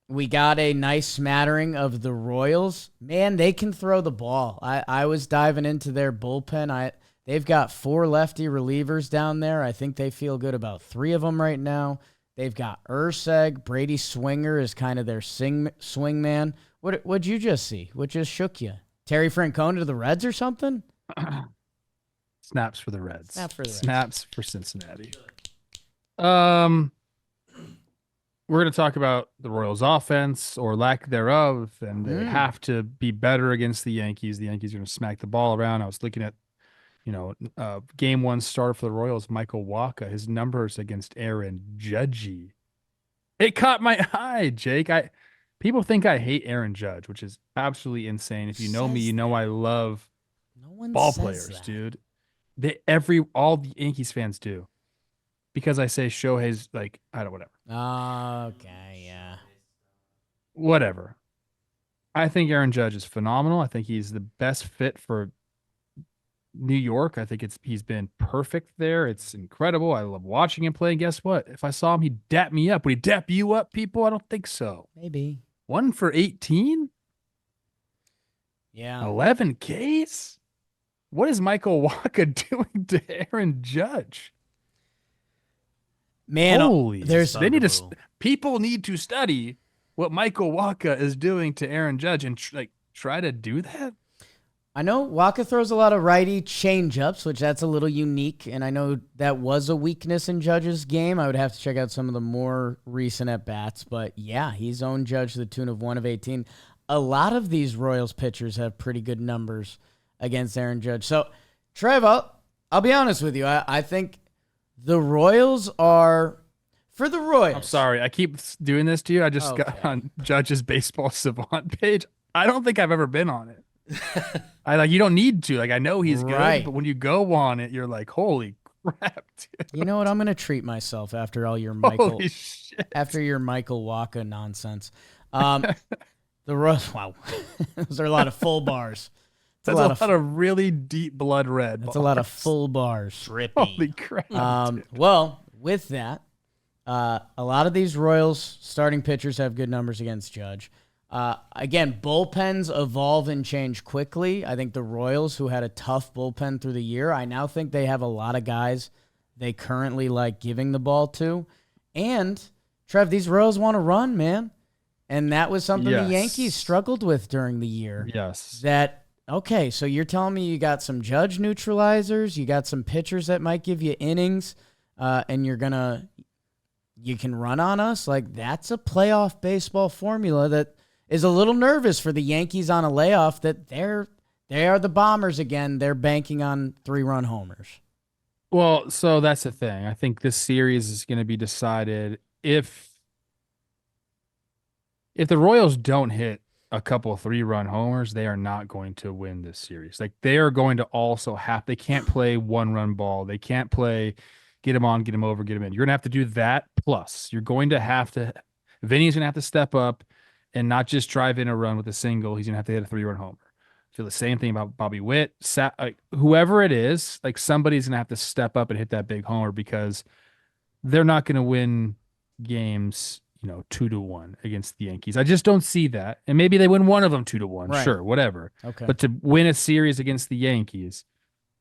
We got a nice smattering of the Royals. Man, they can throw the ball. I was diving into their bullpen. They've got 4 lefty relievers down there. I think they feel good about 3 of them right now. They've got Urseg. Brady Swinger is kind of their swing man. What'd you just see? What just shook you? Terry Francona to the Reds or something? Snaps for the Reds. Snaps for Cincinnati. We're going to talk about the Royals' offense or lack thereof, and they have to be better against the Yankees. The Yankees are going to smack the ball around. I was looking at, game 1 starter for the Royals, MILWAUKEE, his numbers against Aaron Judge. It caught my eye, Jake. People think I hate Aaron Judge, which is absolutely insane. If you know me, you know I love ball players, dude. All the Yankees fans do. Because I say Shohei's whatever. Okay, yeah. Whatever. I think Aaron Judge is phenomenal. I think he's the best fit for New York. I think he's been perfect there. It's incredible. I love watching him play. And guess what? If I saw him, he'd dap me up. Would he dap you up, people? I don't think so. Maybe. 1 for 18? Yeah. 11 Ks? What is MILWAUKEE doing to Aaron Judge? Man, people need to study what MILWAUKEE is doing to Aaron Judge and try to do that. I know Waka throws a lot of righty changeups, which that's a little unique, and I know that was a weakness in Judge's game. I would have to check out some of the more recent at-bats, but yeah, he's owned Judge to the tune of 1 of 18. A lot of these Royals pitchers have pretty good numbers against Aaron Judge. So, Trev, I'll be honest with you. I think the Royals are... For the Royals... I'm sorry. I keep doing this to you. I just got on Judge's Baseball Savant page. I don't think I've ever been on it. You don't need to. I know he's good, but when you go on it, you're like, holy crap, dude. You know what? I'm going to treat myself after all your after your MILWAUKEE nonsense. The Royals... Wow. Those are a lot of full bars. That's a lot of really deep blood red. That's a lot of full bars. Drippy. Holy crap. Well, with that, a lot of these Royals starting pitchers have good numbers against Judge. Again, bullpens evolve and change quickly. I think the Royals, who had a tough bullpen through the year, I now think they have a lot of guys they currently like giving the ball to. And, Trev, these Royals want to run, man. And that was something the Yankees struggled with during the year. Yes. That okay, so you're telling me you got some Judge neutralizers, you got some pitchers that might give you innings, and you can run on us? Like, that's a playoff baseball formula that is a little nervous for the Yankees on a layoff, that they are the Bombers again. They're banking on 3-run homers. Well, so that's the thing. I think this series is going to be decided if the Royals don't hit a couple 3-run homers, they are not going to win this series. Like, they are going to also they can't play 1-run ball. They can't play get him on, get him over, get him in. You're going to have to do that. Plus, you're going to have to, Vinny's going to have to step up and not just drive in a run with a single. He's going to have to hit a 3-run homer. I feel the same thing about Bobby Witt. Whoever it is, like, somebody's going to have to step up and hit that big homer, because they're not going to win games, 2-1 against the Yankees. I just don't see that. And maybe they win one of them 2-1. Right. Sure, whatever. Okay. But to win a series against the Yankees,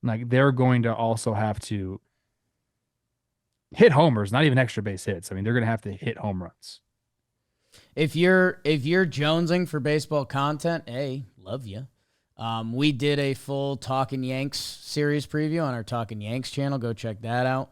like, they're going to also have to hit homers, not even extra base hits. I mean, they're going to have to hit home runs. If you're jonesing for baseball content, hey, love you. We did a full Talkin Yanks series preview on our Talkin Yanks channel. Go check that out.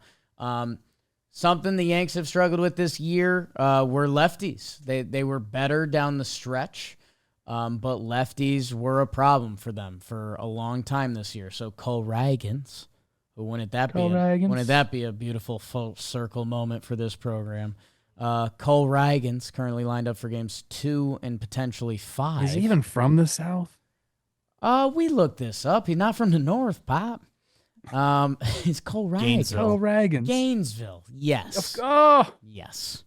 Something the Yanks have struggled with this year were lefties. They were better down the stretch, but lefties were a problem for them for a long time this year. So Cole Ragans, wouldn't that be a beautiful full circle moment for this program? Cole Ragans currently lined up for games 2 and potentially 5. Is he even from the South? We looked this up. He's not from the North, Pop. It's Cole Ragans. Cole Ragans. Gainesville. Yes. Oh, yes.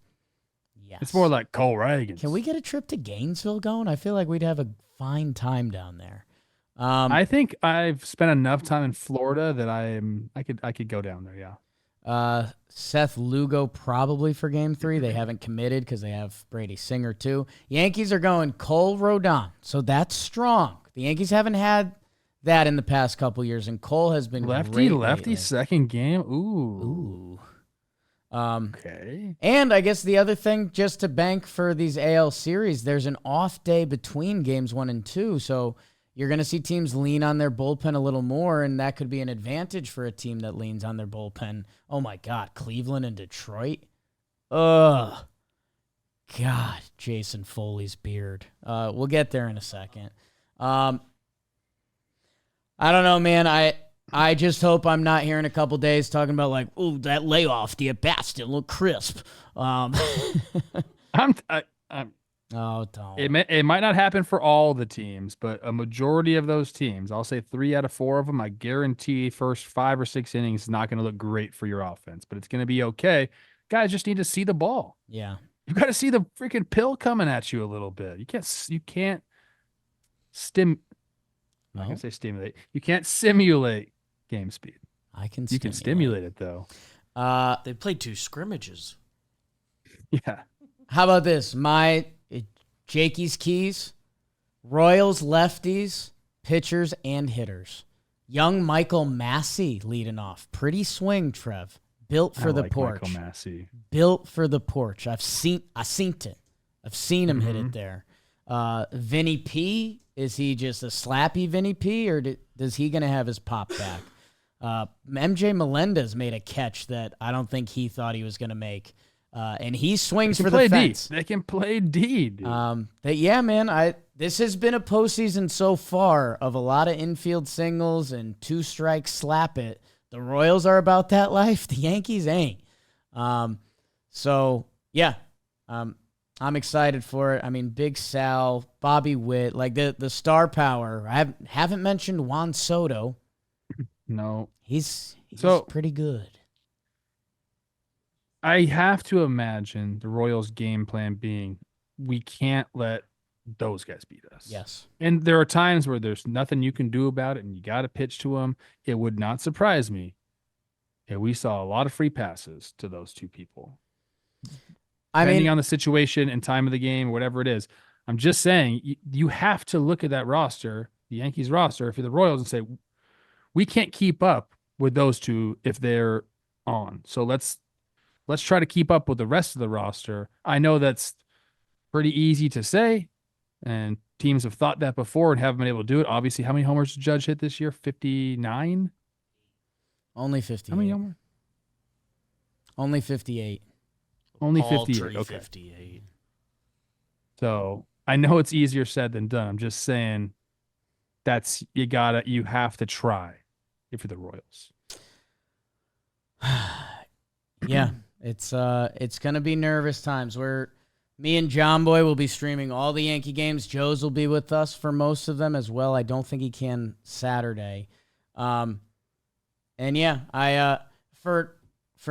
Yes. It's more like Cole Ragans. Can we get a trip to Gainesville going? I feel like we'd have a fine time down there. I think I've spent enough time in Florida that I could go down there. Yeah. Seth Lugo probably for game 3. They haven't committed because they have Brady Singer too. Yankees are going Cole Rodon, so that's strong. The Yankees haven't had that in the past couple years, and Cole has been lefty lately. second game. Ooh. Okay. And I guess the other thing, just to bank for these AL series, there's an off day between games 1 and 2, so you're going to see teams lean on their bullpen a little more, and that could be an advantage for a team that leans on their bullpen. Oh, my God, Cleveland and Detroit? Ugh. God, Jason Foley's beard. We'll get there in a second. I don't know, man. I just hope I'm not here in a couple days talking about, like, ooh, that layoff, the at-bats didn't look crisp. Oh, don't. It might not happen for all the teams, but a majority of those teams, I'll say 3 out of 4 of them, I guarantee first 5 or 6 innings is not going to look great for your offense, but it's going to be okay. Guys just need to see the ball. Yeah. You got to see the freaking pill coming at you a little bit. You can't I can say stimulate. You can't simulate game speed. You can stimulate it though. They played 2 scrimmages. Yeah. How about this? Jakey's keys, Royals lefties, pitchers and hitters. Young Michael Massey leading off. Pretty swing, Trev. Built for the porch. Michael Massey. Built for the porch. I've seen it. I've seen him hit it there. Vinny P, is he just a slappy Vinny P, or does he going to have his pop back? MJ Melendez made a catch that I don't think he thought he was going to make. And he swings for the fence. They can play D, dude. Yeah, man. This has been a postseason so far of a lot of infield singles and 2 strikes slap it. The Royals are about that life. The Yankees ain't. So yeah, I'm excited for it. I mean, Big Sal, Bobby Witt, like the star power. I haven't mentioned Juan Soto. No, he's pretty good. I have to imagine the Royals' game plan being, we can't let those guys beat us. Yes. And there are times where there's nothing you can do about it, and you got to pitch to them. It would not surprise me if we saw a lot of free passes to those 2 people. Depending on the situation and time of the game, whatever it is. I'm just saying, you have to look at that roster, the Yankees roster, if you're the Royals, and say, we can't keep up with those 2 if they're on. So let's try to keep up with the rest of the roster. I know that's pretty easy to say, And teams have thought that before and haven't been able to do it. Obviously, how many homers did Judge hit this year? 59? Only 58. How many homers? Only 58. Only Paltry 58. Okay. 58. So I know it's easier said than done. I'm just saying you have to try if you're the Royals. Yeah, it's gonna be nervous times. Me and John Boy will be streaming all the Yankee games. Joe's will be with us for most of them as well. I don't think he can Saturday. And yeah, for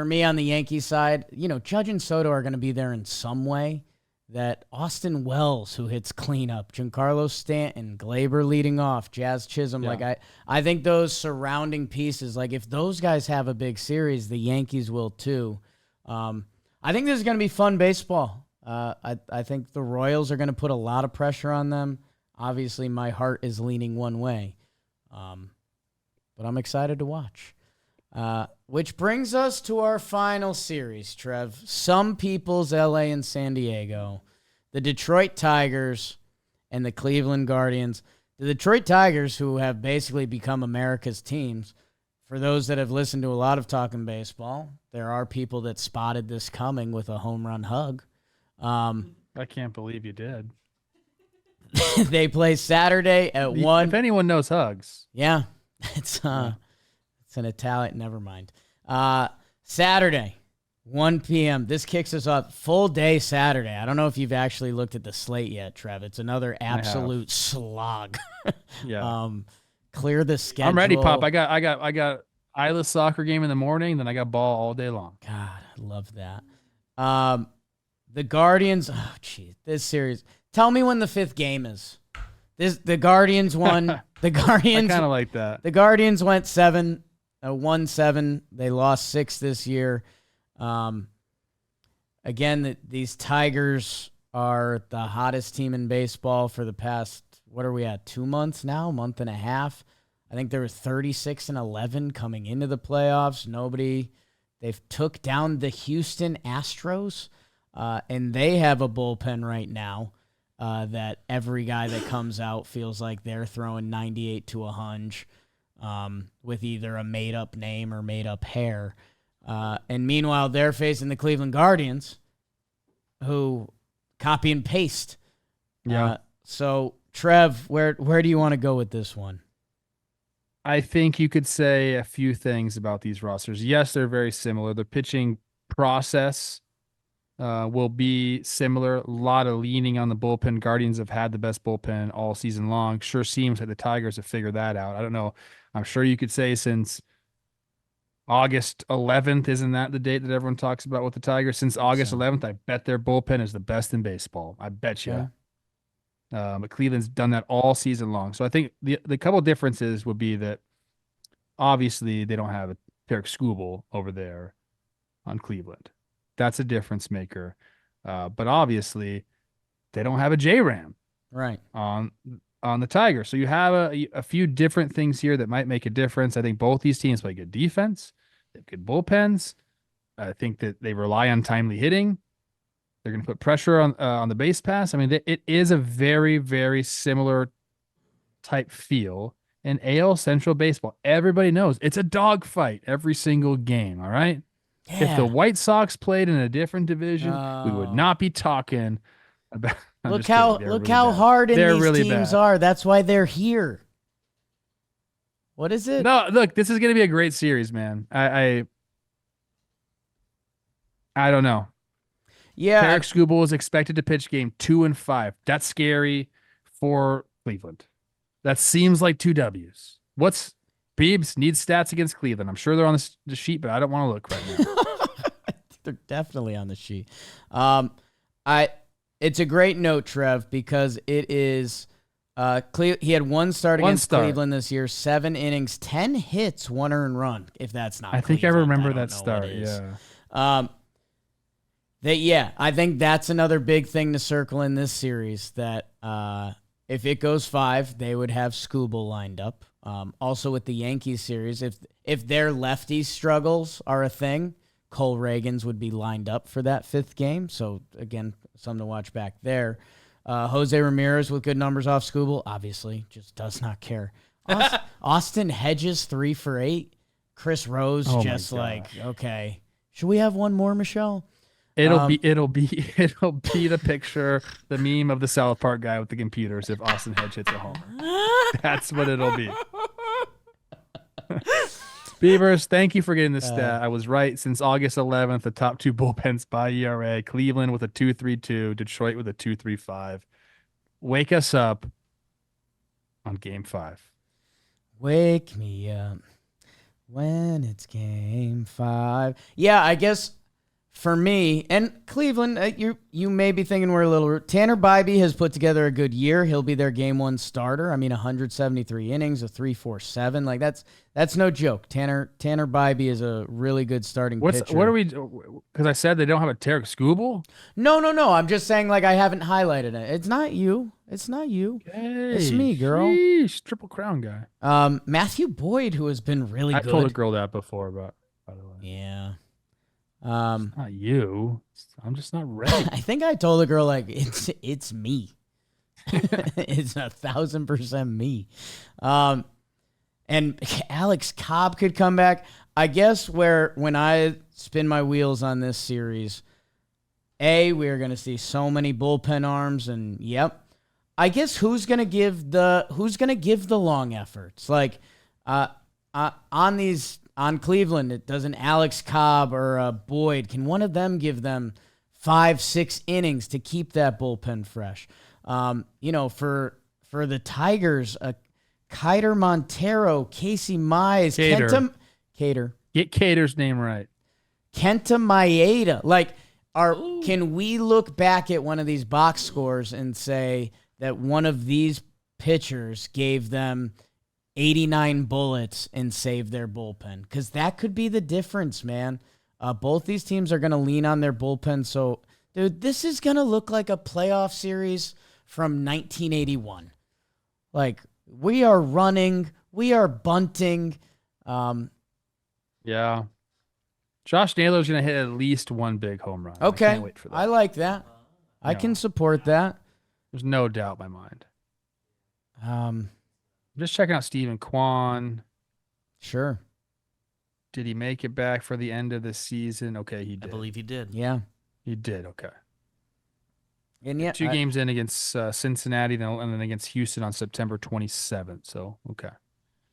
me on the Yankee side, Judge and Soto are going to be there in some way. That Austin Wells, who hits cleanup, Giancarlo Stanton, Glaber leading off, Jazz Chisholm. Yeah. Like I think those surrounding pieces, like if those guys have a big series, the Yankees will too. I think this is going to be fun baseball. I think the Royals are going to put a lot of pressure on them. Obviously, my heart is leaning one way, but I'm excited to watch. Which brings us to our final series, Trev. Some people's LA and San Diego, the Detroit Tigers and the Cleveland Guardians. The Detroit Tigers, who have basically become America's teams. For those that have listened to a lot of Talkin' Baseball, there are people that spotted this coming with a home run hug. I can't believe you did. They play Saturday at 1. If anyone knows hugs. Yeah, it's an Italian. Never mind. Saturday, 1 p.m. This kicks us off full day Saturday. I don't know if you've actually looked at the slate yet, Trev. It's another absolute slog. Yeah. Clear the schedule. I'm ready, Pop. I got Isla's soccer game in the morning, then I got ball all day long. God, I love that. The Guardians. Oh, geez, this series. Tell me when the 5th game is. The Guardians won. The Guardians. I kind of like that. The Guardians went 1-7. They lost 6 this year. Again, these Tigers are the hottest team in baseball for the past, what are we at, 2 months now? Month and a half. I think they were 36-11 coming into the playoffs. They've took down the Houston Astros, and they have a bullpen right now that every guy that comes out feels like they're throwing 98 to a hunch. With either a made-up name or made-up hair. And meanwhile, they're facing the Cleveland Guardians, who copy and paste. Yeah. So, Trev, where do you want to go with this one? I think you could say a few things about these rosters. Yes, they're very similar. The pitching process will be similar. A lot of leaning on the bullpen. Guardians have had the best bullpen all season long. Sure seems like the Tigers have figured that out. I don't know. I'm sure you could say since August 11th, isn't that the date that everyone talks about with the Tigers? Since August 11th, I bet their bullpen is the best in baseball. I bet you. Yeah. But Cleveland's done that all season long. So I think the couple of differences would be that obviously they don't have a Tarek Skubal over there on Cleveland. That's a difference maker. But obviously they don't have a J-Ram right on the Tigers. So you have a few different things here that might make a difference. I think both these teams play good defense. They have good bullpens. I think that they rely on timely hitting. They're going to put pressure on the base pass. I mean, it is a very, very similar type feel in AL Central baseball. Everybody knows it's a dogfight every single game, all right? Yeah. If the White Sox played in a different division, we would not be talking about. Look how hard these teams are. That's why they're here. What is it? No, look, this is going to be a great series, man. I don't know. Yeah, Tarek Skubal is expected to pitch game 2 and 5. That's scary for Cleveland. That seems like 2 W's. What's Beebs needs stats against Cleveland? I'm sure they're on the sheet, but I don't want to look right now. They're definitely on the sheet. It's a great note, Trev, because it is. He had one start against Cleveland this year, 7 innings, 10 hits, 1 earned run. If that's not, I think I remember that start. Yeah. I think that's another big thing to circle in this series. That if it goes 5, they would have Skubal lined up. Also with the Yankees series, if their lefty struggles are a thing, Cole Reagans would be lined up for that 5th game. So again, something to watch back there. Jose Ramirez with good numbers off Scooble, obviously, just does not care. Austin Hedges 3 for 8. Chris Rose okay. Should we have one more, Michelle? It'll be the picture, the meme of the South Park guy with the computers if Austin Hedge hits a home. That's what it'll be. Beavers, thank you for getting this stat. I was right. Since August 11th, the top 2 bullpens by ERA. Cleveland with a 2.32, Detroit with a 2.35. Wake us up on Game 5. Wake me up when it's Game 5. Yeah, I guess for me, and Cleveland, you may be thinking we're a little... Tanner Bybee has put together a good year. He'll be their Game 1 starter. I mean, 173 innings, a 3.47. Like, that's no joke. Tanner Bybee is a really good starting pitcher. What are we... Because I said they don't have a Tarek Skubal? No. I'm just saying, like, I haven't highlighted it. It's not you. It's me, girl. Sheesh, Triple Crown guy. Matthew Boyd, who has been really good. I told a girl that before, but by the way. Yeah. It's not you. I'm just not ready. I think I told the girl, like, it's me. It's 1,000% me. And Alex Cobb could come back. I guess when I spin my wheels on this series, we're going to see so many bullpen arms, and yep. I guess who's going to give the long efforts? Like, on Cleveland, it does an Alex Cobb or a Boyd. Can one of them give them 5-6 innings to keep that bullpen fresh? For the Tigers, Kiter Montero, Casey Mize, Cater. Get Cater's name right. Kenta Maeda. Like, can we look back at one of these box scores and say that one of these pitchers gave them 89 bullets and save their bullpen? Because that could be the difference, man. Both these teams are going to lean on their bullpen. So, dude, this is going to look like a playoff series from 1981. Like, we are running. We are bunting. Yeah. Josh Naylor's going to hit at least one big home run. Okay. I can't wait for that. I like that. I can support that. There's no doubt in my mind. I'm just checking out Stephen Kwan. Sure. Did he make it back for the end of the season? Okay, he did. I believe he did. Yeah. He did, okay. And yeah, 2 games in against Cincinnati and then against Houston on September 27th. So, okay.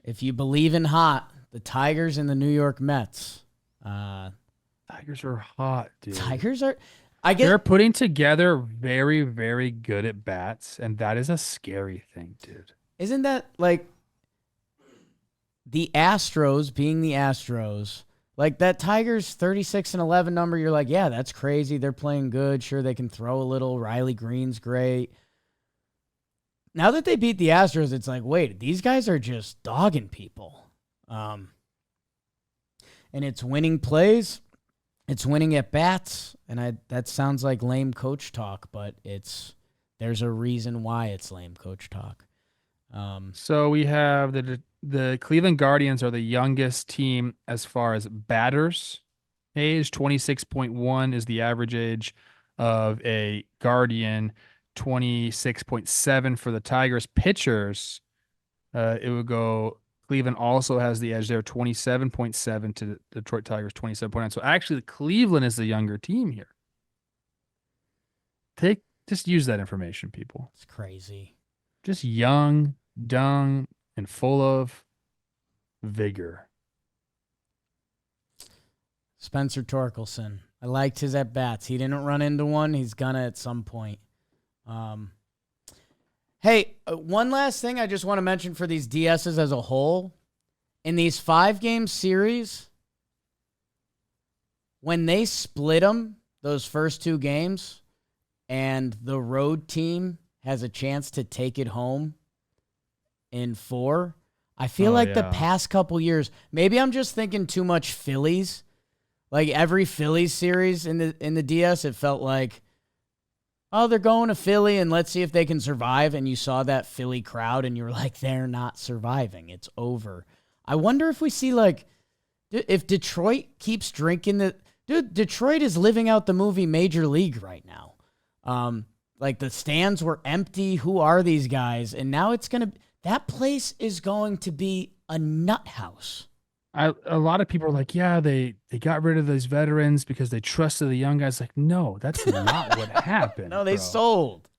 If you believe in hot, the Tigers and the New York Mets. Tigers are hot, dude. Tigers are... They're putting together very, very good at bats, and that is a scary thing, dude. Isn't that like the Astros being the Astros? Like that Tigers 36-11 number, you're like, yeah, that's crazy. They're playing good. Sure, they can throw a little. Riley Green's great. Now that they beat the Astros, it's like, wait, these guys are just dogging people. And it's winning plays. It's winning at bats, and that sounds like lame coach talk, but there's a reason why it's lame coach talk. So we have the Cleveland Guardians are the youngest team as far as batters age. 26.1 is the average age of a Guardian. 26.7 for the Tigers. Pitchers, it would go. Cleveland also has the edge there, 27.7 to the Detroit Tigers, 27.9. So actually, Cleveland is the younger team here. Just use that information, people. It's crazy. Just young, dumb, and full of vigor. Spencer Torkelson. I liked his at-bats. He didn't run into one. He's gonna at some point. Hey, one last thing I just want to mention for these DSs as a whole. In these 5-game series, when they split them, those first 2 games, and the road team has a chance to take it home in 4, I feel the past couple years, maybe I'm just thinking too much Phillies. Like every Phillies series in the DS, it felt like, oh, they're going to Philly, and let's see if they can survive. And you saw that Philly crowd, and you were like, they're not surviving. It's over. I wonder if we see, like, if Detroit keeps drinking Detroit is living out the movie Major League right now. Like the stands were empty. Who are these guys? And now that place is going to be a nut house. A lot of people are like, yeah, they got rid of those veterans because they trusted the young guys. Like, no, that's not what happened. No, they sold.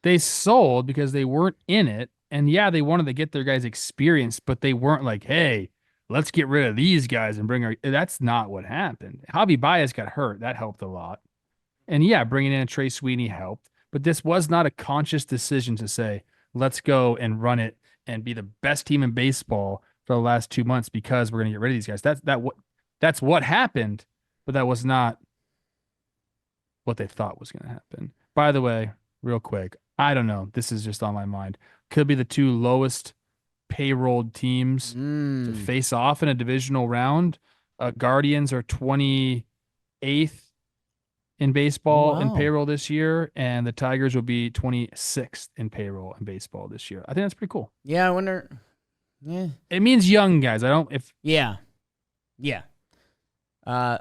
They sold because they weren't in it. And yeah, they wanted to get their guys experience, but they weren't like, hey, let's get rid of these guys and bring our. That's not what happened. Javi Baez got hurt. That helped a lot. And yeah, bringing in Trey Sweeney helped. But this was not a conscious decision to say, let's go and run it and be the best team in baseball for the last 2 months because we're going to get rid of these guys. That's what happened, but that was not what they thought was going to happen. By the way, real quick, I don't know. This is just on my mind. Could be the two lowest payrolled teams to face off in a divisional round. Guardians are 28th in baseball in payroll this year, and the Tigers will be 26th in payroll in baseball this year. I think that's pretty cool. Yeah, I wonder. Yeah, it means young guys. Yeah. I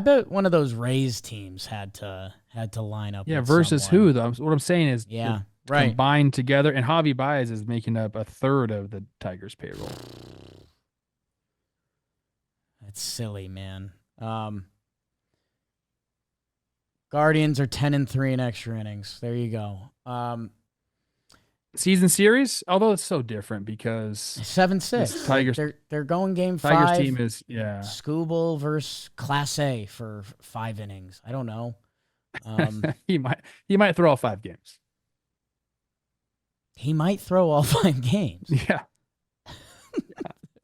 bet one of those Rays teams had to line up. Yeah, with versus someone. who though? What I'm saying is, right, combined together, and Javi Baez is making up a third of the Tigers' payroll. That's silly, man. Guardians are 10-3 in extra innings. There you go. Season series, although it's so different because 7-6. Tigers, they're going game 5. Tigers team is Skubal versus Class A for 5 innings. I don't know. He might throw all 5 games. He might throw all 5 games. Yeah.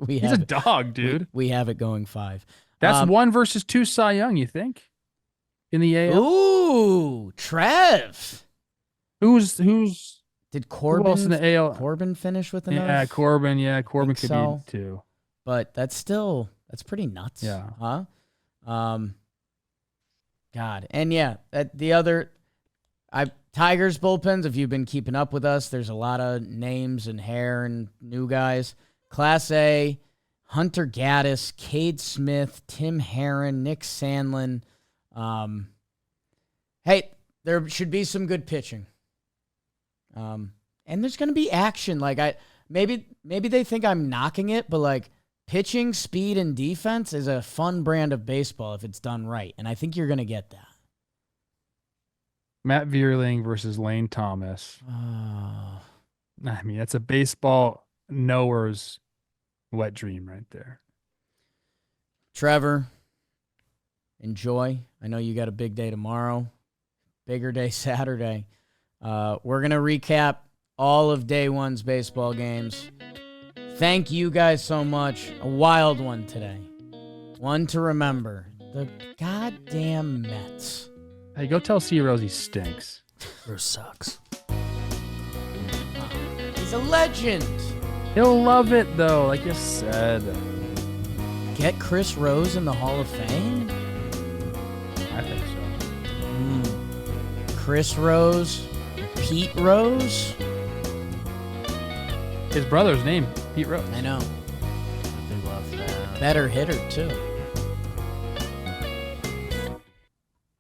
He's a dog, dude. We have it going 5. That's 1 versus 2 Cy Young, you think? In the AL? Ooh, Trev. Who's did Corbin who else in the AL? Corbin finish with enough? Yeah, Corbin. Yeah, Corbin could so. be too. But that's pretty nuts. Yeah. Huh? God. And yeah, the other Tigers bullpens, if you've been keeping up with us, there's a lot of names and hair and new guys. Class A, Hunter Gaddis, Cade Smith, Tim Herron, Nick Sandlin. Hey, there should be some good pitching. And there's going to be action. Like maybe they think I'm knocking it, but like pitching, speed, and defense is a fun brand of baseball if it's done right. And I think you're going to get that. Matt Vierling versus Lane Thomas. I mean, that's a baseball knower's wet dream right there. Trevor, enjoy. I know you got a big day tomorrow. Bigger day Saturday. We're going to recap all of day one's baseball games. Thank you guys so much. A wild one today. One to remember. The goddamn Mets. Hey, go tell C. Rose he stinks. Rose sucks. He's a legend. He'll love it, though, like you said. Get Chris Rose in the Hall of Fame? I think so. Chris Rose? Pete Rose? His brother's name, Pete Rose. I know. They love that. Better hitter, too.